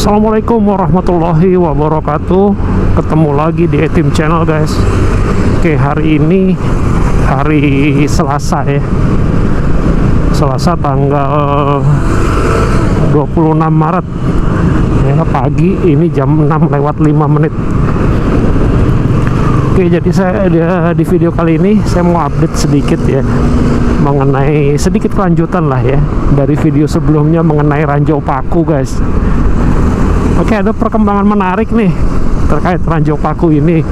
Assalamualaikum warahmatullahi wabarakatuh. Ketemu lagi di Etim Channel, guys. Oke, hari ini hari Selasa ya. Selasa tanggal 26 Maret ya, pagi. Ini jam 6:05. Oke, jadi saya di video kali ini saya mau update sedikit ya, mengenai sedikit kelanjutan lah ya dari video sebelumnya mengenai ranjau paku, guys. Oke, ada perkembangan menarik nih terkait ranjau paku ini.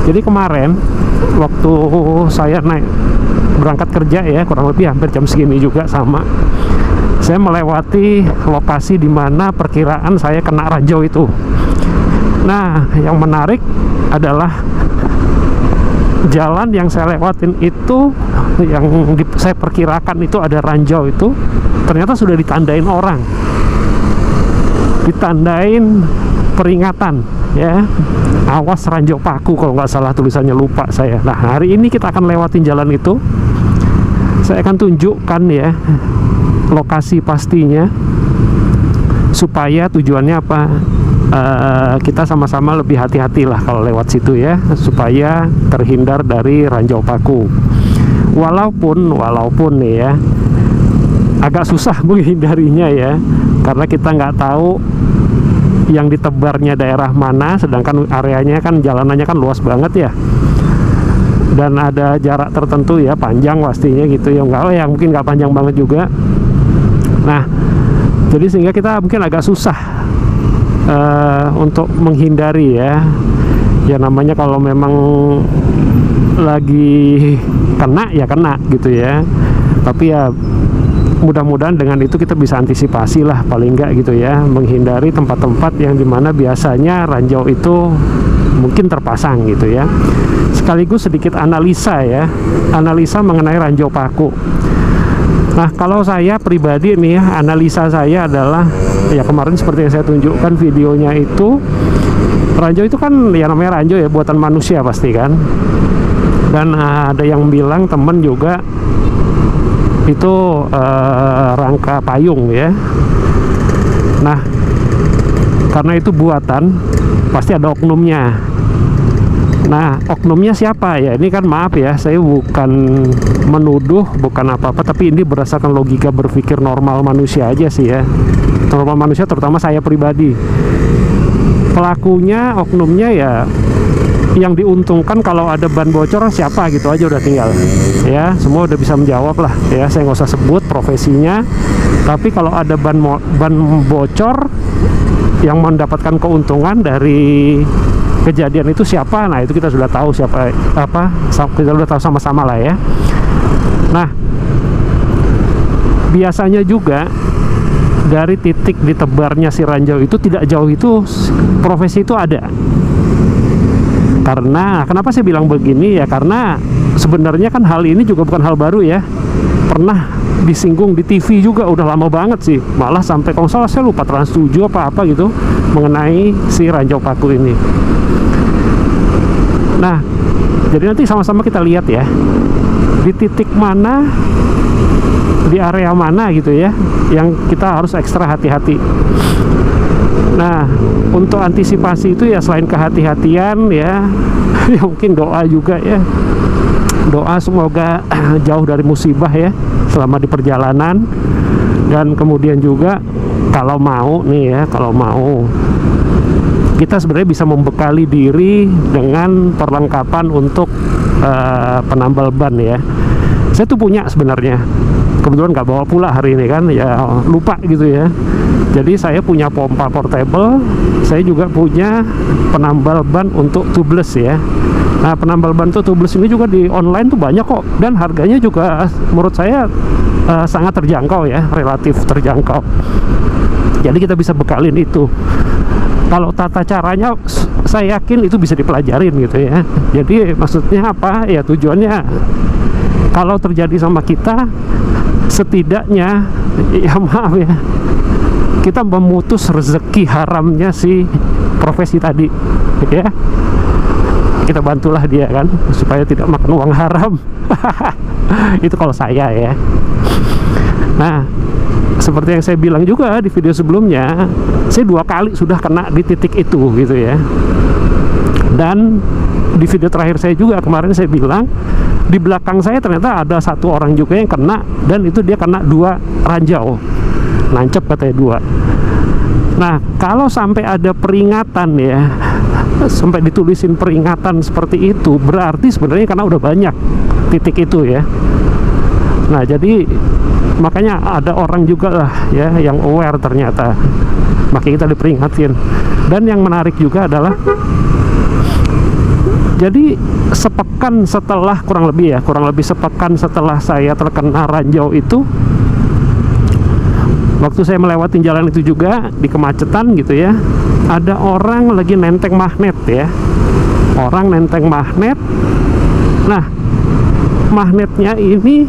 Jadi kemarin waktu saya berangkat kerja ya, kurang lebih hampir jam segini juga sama, saya melewati lokasi di mana perkiraan saya kena ranjau itu. Nah, yang menarik adalah jalan yang saya lewatin itu, yang saya perkirakan itu ada ranjau itu, ternyata sudah ditandain orang, ditandain peringatan ya, awas ranjau paku kalau nggak salah tulisannya, lupa saya. Nah, hari ini kita akan lewatin jalan itu. Saya akan tunjukkan ya lokasi pastinya, supaya tujuannya apa, kita sama-sama lebih hati-hati lah kalau lewat situ ya, supaya terhindar dari ranjau paku. Walaupun nih ya, agak susah menghindarinya ya, karena kita nggak tahu yang ditebarnya daerah mana, sedangkan areanya kan, jalanannya kan luas banget ya, dan ada jarak tertentu ya, panjang pastinya gitu ya, mungkin nggak panjang banget juga. Nah, jadi sehingga kita mungkin agak susah untuk menghindari ya namanya kalau memang lagi kena ya kena gitu ya. Tapi ya mudah-mudahan dengan itu kita bisa antisipasi lah paling enggak gitu ya, menghindari tempat-tempat yang dimana biasanya ranjau itu mungkin terpasang gitu ya. Sekaligus sedikit analisa ya, analisa mengenai ranjau paku. Nah, kalau saya pribadi nih ya, analisa saya adalah ya kemarin seperti yang saya tunjukkan videonya itu, ranjau itu kan ya namanya ranjau ya, buatan manusia pasti kan. Dan ada yang bilang temen juga itu rangka payung ya. Nah, karena itu buatan, pasti ada oknumnya. Nah, oknumnya siapa ya? Ini kan maaf ya, saya bukan menuduh, bukan apa-apa, tapi ini berdasarkan logika berpikir normal manusia aja sih ya. Normal manusia, terutama saya pribadi. Pelakunya, oknumnya ya, yang diuntungkan kalau ada ban bocor siapa gitu aja udah tinggal. Ya, semua udah bisa menjawab lah ya, saya nggak usah sebut profesinya. Tapi kalau ada ban bocor yang mendapatkan keuntungan dari kejadian itu siapa, nah itu kita sudah tahu siapa, kita sudah tahu sama-sama lah ya. Nah, biasanya juga dari titik ditebarnya si ranjau itu tidak jauh itu profesi itu ada. Karena kenapa saya bilang begini ya, karena sebenarnya kan hal ini juga bukan hal baru ya, pernah disinggung di TV juga udah lama banget sih, malah sampai kalau salah saya lupa Trans 7 apa gitu mengenai si ranjau paku ini. Nah, jadi nanti sama-sama kita lihat ya, di titik mana, di area mana gitu ya, yang kita harus ekstra hati-hati. Nah, untuk antisipasi itu ya selain kehati-hatian ya, ya mungkin doa juga ya. Doa semoga jauh dari musibah ya selama di perjalanan. Dan kemudian juga kalau mau nih ya, kalau mau kita sebenarnya bisa membekali diri dengan perlengkapan untuk penambal ban ya. Saya tuh punya sebenarnya, kebetulan nggak bawa pula hari ini kan ya, lupa gitu ya. Jadi saya punya pompa portable, saya juga punya penambal ban untuk tubeless ya. Nah, penambal ban untuk tubeless ini juga di online tuh banyak kok, dan harganya juga menurut saya sangat terjangkau ya, relatif terjangkau. Jadi kita bisa bekalin itu. Kalau tata caranya saya yakin itu bisa dipelajarin gitu ya. Jadi maksudnya apa ya, tujuannya kalau terjadi sama kita, setidaknya ya maaf ya, kita memutus rezeki haramnya si profesi tadi ya. Kita bantulah dia kan, supaya tidak makan uang haram. Itu kalau saya ya. Nah, seperti yang saya bilang juga di video sebelumnya, saya 2 kali sudah kena di titik itu gitu ya. Dan di video terakhir saya juga kemarin saya bilang, di belakang saya ternyata ada 1 orang juga yang kena, dan itu dia kena 2 ranjau, nancep katanya 2. Nah, kalau sampai ada peringatan ya, sampai ditulisin peringatan seperti itu, berarti sebenarnya karena udah banyak titik itu ya. Nah, jadi makanya ada orang juga lah ya yang aware ternyata, makanya kita diperingatin. Dan yang menarik juga adalah, jadi sepekan setelah, kurang lebih sepekan setelah saya terkena ranjau itu, waktu saya melewati jalan itu juga di kemacetan gitu ya, ada orang lagi nenteng magnet ya, orang nenteng magnet. Nah, magnetnya ini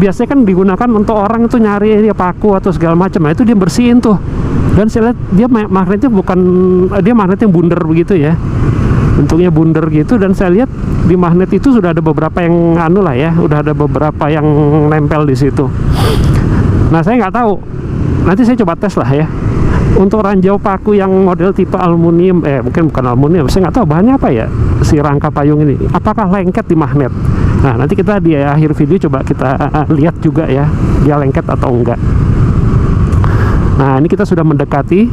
biasanya kan digunakan untuk orang itu nyari dia paku atau segala macam. Nah, itu dia bersihin tuh, dan saya lihat dia magnetnya bukan, dia magnetnya bundar begitu ya, bentuknya bundar gitu. Dan saya lihat di magnet itu sudah ada beberapa yang anu lah ya, udah ada beberapa yang nempel di situ. Nah, saya nggak tahu, nanti saya coba tes lah ya untuk ranjau paku yang model tipe aluminium, mungkin bukan aluminium, saya nggak tahu bahannya apa ya, si rangka payung ini apakah lengket di magnet. Nah, nanti kita di akhir video coba kita lihat juga ya, dia lengket atau enggak. Nah, ini kita sudah mendekati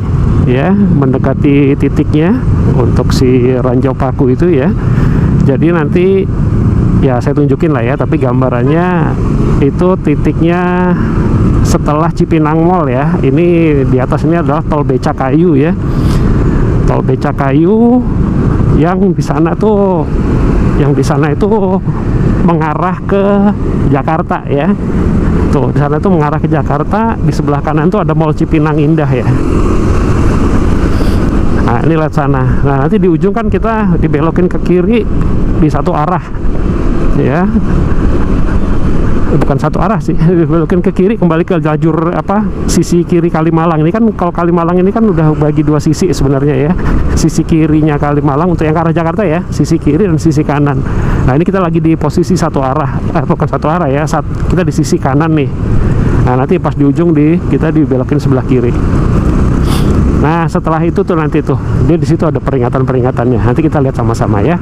ya, mendekati titiknya untuk si ranjau paku itu ya. Jadi nanti ya saya tunjukin lah ya, tapi gambarannya itu titiknya setelah Cipinang Mall ya. Ini di atas ini adalah tol Becakayu ya, tol Becakayu yang di sana tuh, yang di sana itu mengarah ke Jakarta ya. Tuh di sana tuh mengarah ke Jakarta, di sebelah kanan tuh ada Mall Cipinang Indah ya. Nah, ini lihat sana. Nah, nanti di ujung kan kita dibelokin ke kiri di satu arah ya, bukan satu arah sih, belokin ke kiri kembali ke lajur apa, sisi kiri Kalimalang. Ini kan kalau Kalimalang ini kan udah bagi 2 sisi sebenarnya ya, sisi kirinya Kalimalang untuk yang ke arah Jakarta ya, sisi kiri dan sisi kanan. Nah, ini kita lagi di posisi satu arah, bukan satu arah ya, kita di sisi kanan nih. Nah, nanti pas di ujung kita dibelokin sebelah kiri. Nah, setelah itu tuh nanti tuh dia di situ ada peringatan-peringatannya, nanti kita lihat sama-sama ya.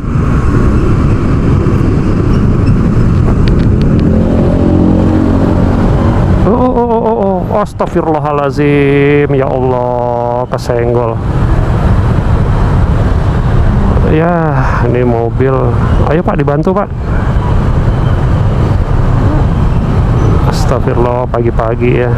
Astagfirullahaladzim, ya Allah, kesenggol ya. Ini mobil, ayo Pak dibantu Pak. Astagfirullah, pagi-pagi ya.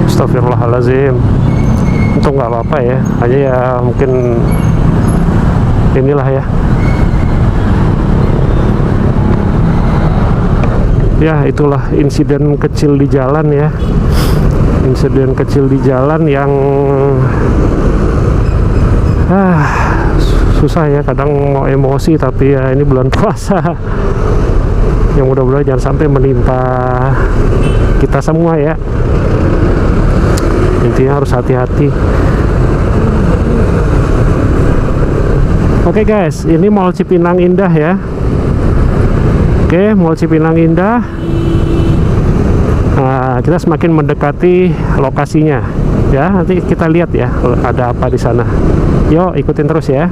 Astagfirullahaladzim. Untung nggak apa-apa ya, hanya ya mungkin inilah ya. Ya, itulah insiden kecil di jalan ya, insiden kecil di jalan yang susah ya, kadang mau emosi tapi ya ini bulan puasa. Yang mudah-mudahan jangan sampai menimpa kita semua ya. Intinya harus hati-hati. Oke guys, ini Mall Cipinang Indah ya. Oke, Mall Cipinang Indah. Nah, kita semakin mendekati lokasinya ya. Nanti kita lihat ya ada apa di sana. Yuk ikutin terus ya.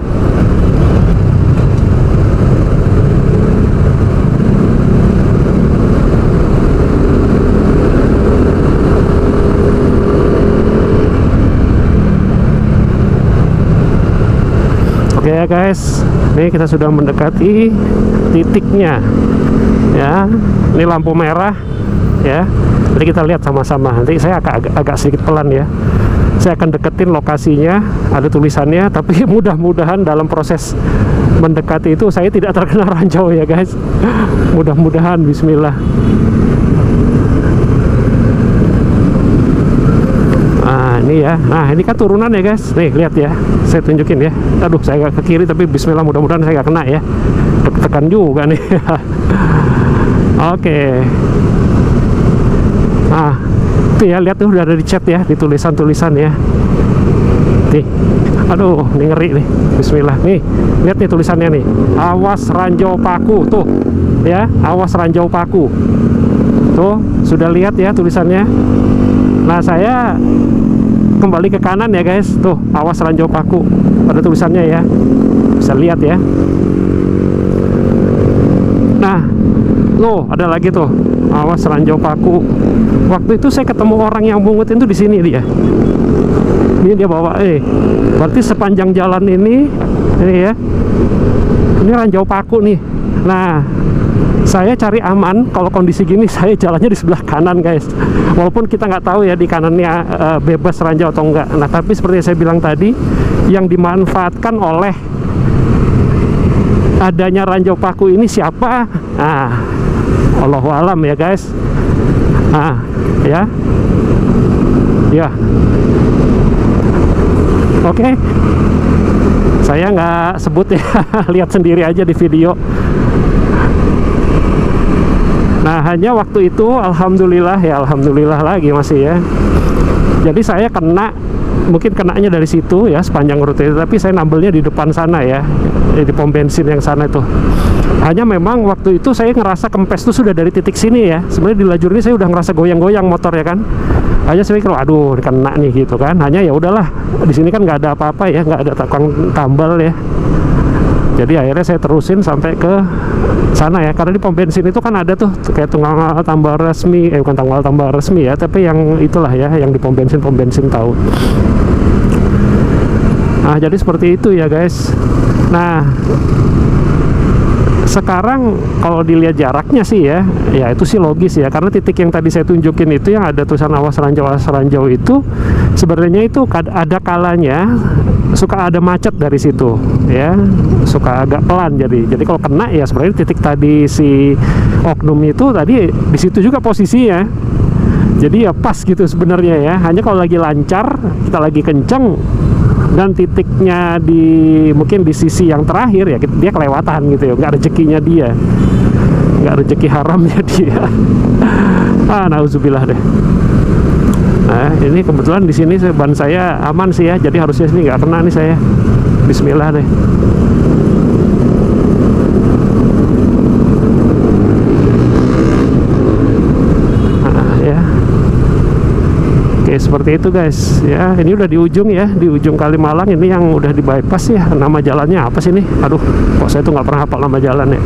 Oke ya guys, ini kita sudah mendekati titiknya ya. Ini lampu merah ya. Jadi kita lihat sama-sama. Nanti saya agak sedikit pelan ya. Saya akan deketin lokasinya, ada tulisannya. Tapi mudah-mudahan dalam proses mendekati itu saya tidak terkena ranjau ya guys. Mudah-mudahan, bismillah. Ini ya, nah ini kan turunan ya guys, nih lihat ya, saya tunjukin ya. Aduh, saya ke kiri tapi bismillah, mudah-mudahan saya nggak kena ya, tekan juga nih. Oke. Nah itu ya, lihat tuh udah ada di chat ya, di tulisan-tulisan ya. Nih, aduh, ini ngeri nih. Bismillah. Nih, lihat nih tulisannya nih. Awas ranjau paku tuh, ya. Awas ranjau paku. Tuh, sudah lihat ya tulisannya. Nah, saya kembali ke kanan ya guys. Tuh, awas ranjau paku. Ada tulisannya ya. Bisa lihat ya. Nah, loh, ada lagi tuh. Awas ranjau paku. Waktu itu saya ketemu orang yang mungutin tuh di sini dia. Ini dia bawa, berarti sepanjang jalan ini ya, ini ranjau paku nih. Nah, saya cari aman kalau kondisi gini, saya jalannya di sebelah kanan guys. Walaupun kita nggak tahu ya di kanannya bebas ranjau atau enggak. Nah, tapi seperti yang saya bilang tadi, yang dimanfaatkan oleh adanya ranjau paku ini siapa? Nah, Allahu alam ya guys. Nah, ya. Oke. Saya nggak sebut ya, lihat sendiri aja di video. Nah, hanya waktu itu alhamdulillah lagi masih ya. Jadi saya mungkin kenanya dari situ ya sepanjang rute itu, tapi saya nambelnya di depan sana ya, di pom bensin yang sana itu. Hanya memang waktu itu saya ngerasa kempes itu sudah dari titik sini ya. Sebenarnya di lajur ini saya udah ngerasa goyang-goyang motor ya kan. Hanya saya pikir, aduh kena nih gitu kan. Hanya ya udahlah, di sini kan nggak ada apa-apa ya, nggak ada tukang tambal ya. Jadi akhirnya saya terusin sampai ke sana ya, karena di pom bensin itu kan ada tuh kayak tunggal tambal resmi, bukan tunggal tambal resmi ya, tapi yang itulah ya, yang di pom bensin tahu. Nah, jadi seperti itu ya guys. Nah, sekarang kalau dilihat jaraknya sih ya itu sih logis ya, karena titik yang tadi saya tunjukin itu yang ada tulisan awas ranjau itu sebenarnya itu ada kalanya suka ada macet dari situ ya, suka agak pelan. Jadi kalau kena ya sebenarnya titik tadi si oknum itu tadi di situ juga posisinya, jadi ya pas gitu sebenarnya ya. Hanya kalau lagi lancar, kita lagi kenceng dan titiknya mungkin di sisi yang terakhir ya, dia kelewatan gitu ya, nggak rezekinya dia, nggak rezeki haramnya dia. Nauzubillah deh. Nah, ini kebetulan di sini ban saya aman sih ya, jadi harusnya sini nggak kena nih saya. Bismillah deh. Oke, seperti itu guys ya. Ini udah di ujung ya, di ujung Kalimalang. Ini yang udah di bypass ya. Nama jalannya apa sih nih? Aduh, kok saya tuh nggak pernah hafal nama jalan ya.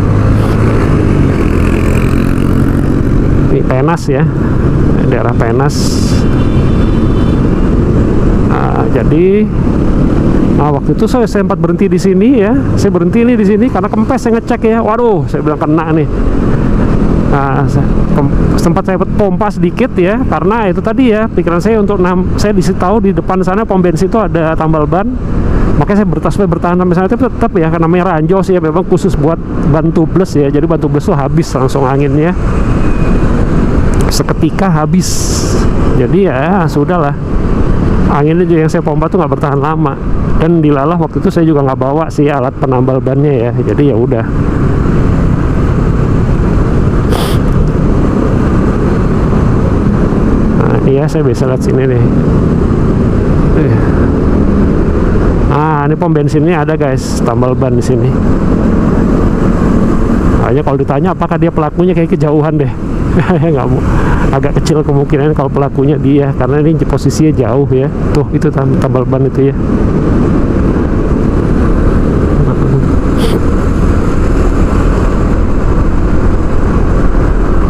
Ini Penas ya, daerah Penas. Nah, jadi waktu itu saya sempat berhenti di sini ya. Saya berhenti nih di sini karena kempes, saya ngecek ya. Waduh, saya bilang kena nih. Nah, sempat saya pompa sedikit ya, karena itu tadi ya pikiran saya untuk saya tahu di depan sana pom bensin itu ada tambal ban, makanya saya bertahan sampai sana. Tapi tetap ya, karena namanya ranjau sih ya, memang khusus buat ban tubeless ya, jadi ban tubeless tuh habis langsung anginnya seketika habis. Jadi ya sudahlah, anginnya juga yang saya pompa tuh nggak bertahan lama, dan dilalah waktu itu saya juga nggak bawa sih alat penambal bannya ya, jadi ya udah. Iya, saya bisa lihat sini nih. Ini pom bensinnya ada guys, tambal ban di sini. Hanya kalau ditanya apakah dia pelakunya, kayak kejauhan deh. Nggak mau, agak kecil kemungkinan kalau pelakunya dia, karena ini posisinya jauh ya. Tuh itu tambal ban itu ya.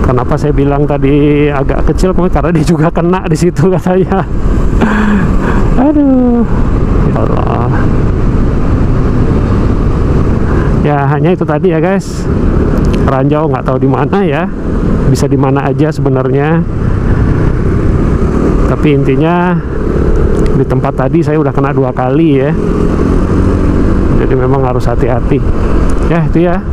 Kenapa saya bilang tadi agak kecil? Karena dia juga kena di situ katanya. Aduh, ya Allah. Ya hanya itu tadi ya guys. Ranjau nggak tahu di mana ya. Bisa di mana aja sebenarnya. Tapi intinya di tempat tadi saya udah kena 2 kali ya. Jadi memang harus hati-hati. Ya itu ya.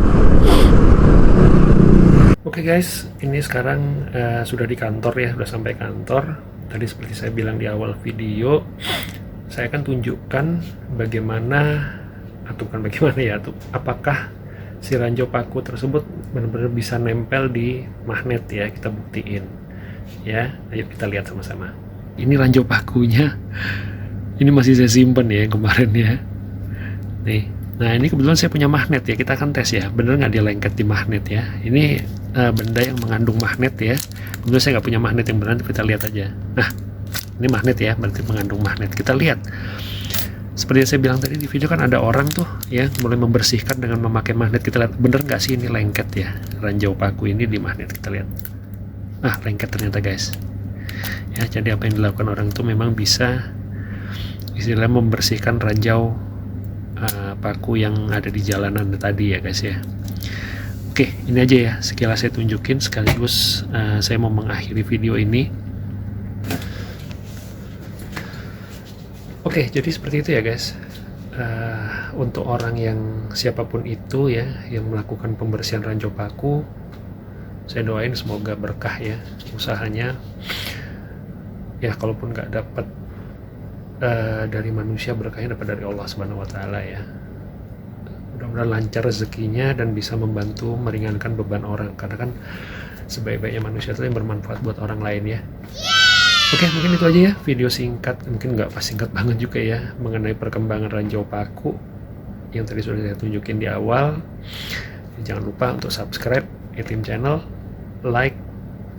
Oke guys, ini sekarang sudah di kantor ya, sudah sampai kantor. Tadi seperti saya bilang di awal video, saya akan tunjukkan bagaimana, atau bukan bagaimana ya, apakah si ranjau paku tersebut benar-benar bisa nempel di magnet ya. Kita buktiin ya, ayo kita lihat sama-sama. Ini ranjau pakunya Ini masih saya simpen ya yang kemarin ya. Nih, nah ini kebetulan saya punya magnet ya, kita akan tes ya, bener nggak dia lengket di magnet ya. Ini benda yang mengandung magnet ya. Kebetulan saya nggak punya magnet yang benar, kita lihat aja. Nah, ini magnet ya, berarti mengandung magnet. Kita lihat. Seperti yang saya bilang tadi di video kan ada orang tuh ya mulai membersihkan dengan memakai magnet. Kita lihat bener nggak sih ini lengket ya, ranjau paku ini di magnet. Kita lihat, lengket ternyata guys ya. Jadi apa yang dilakukan orang itu memang bisa istilahnya membersihkan ranjau paku yang ada di jalanan tadi ya guys ya. Oke, ini aja ya sekilas saya tunjukin, sekaligus saya mau mengakhiri video ini. Oke, jadi seperti itu ya guys. Untuk orang yang siapapun itu ya yang melakukan pembersihan ranjau paku, saya doain semoga berkah ya usahanya. Ya kalaupun nggak dapat dari manusia, berkahnya dapat dari Allah Subhanahu Wa Taala ya. Mudah-mudahan lancar rezekinya dan bisa membantu meringankan beban orang, karena kan sebaik-baiknya manusia itu yang bermanfaat buat orang lain ya. Oke, mungkin itu aja ya video singkat, mungkin nggak pas singkat banget juga ya, mengenai perkembangan ranjau paku yang tadi sudah saya tunjukin di awal. Jangan lupa untuk subscribe Etim Channel, like,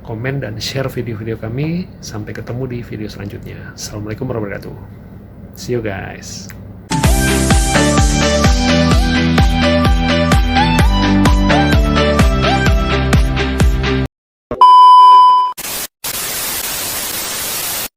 komen, dan share video-video kami. Sampai ketemu di video selanjutnya. Assalamualaikum warahmatullahi wabarakatuh. See you guys.